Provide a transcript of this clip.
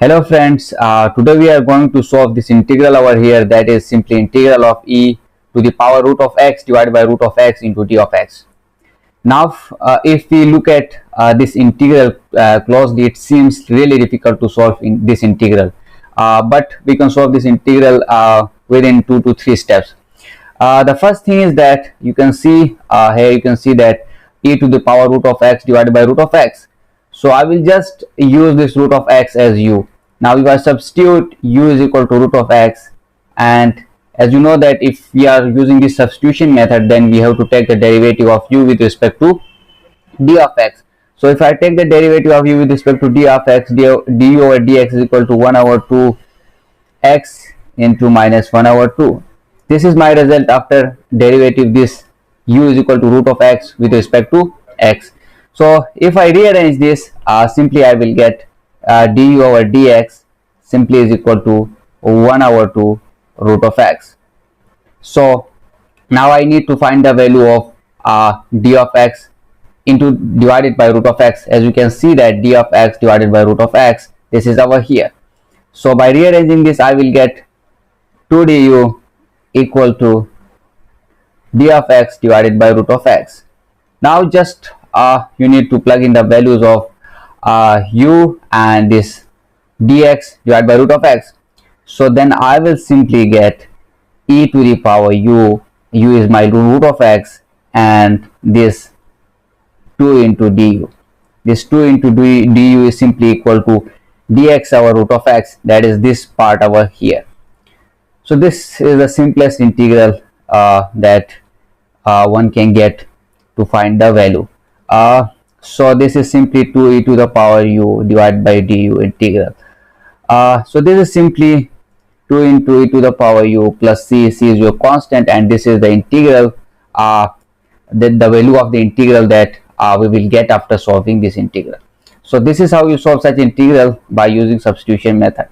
Hello friends, today we are going to solve this integral over here, that is simply integral of e to the power root of x divided by root of x into d of x. Now if we look at this integral closely, it seems really difficult to solve this integral, but we can solve this integral within 2 to 3 steps. The first thing is that you can see here, you can see that e to the power root of x divided by root of x. So I will just use this root of x as u. Now if I substitute u is equal to root of x, and as you know that if we are using this substitution method, then we have to take the derivative of u with respect to d of x. So if I take the derivative of u with respect to d of x, du over dx is equal to 1 over 2 x into minus 1 over 2. This is my result after derivative this u is equal to root of x with respect to x. So if I rearrange this, simply I will get du over dx simply is equal to 1 over 2 root of x. So now I need to find the value of d of x into divided by root of x. As you can see that d of x divided by root of x, this is over here. So by rearranging this, I will get 2 du equal to d of x divided by root of x. Now just you need to plug in the values of u and this dx divided by root of x. So then I will simply get e to the power u is my root of x, and this 2 into du. This 2 into du is simply equal to dx over root of x, that is this part over here. So this is the simplest integral that one can get to find the value. So this is simply 2e to the power u divided by du integral. So this is simply 2 into e to the power u plus c is your constant, and this is the integral, the value of the integral that we will get after solving this integral. So this is how you solve such integral by using substitution method.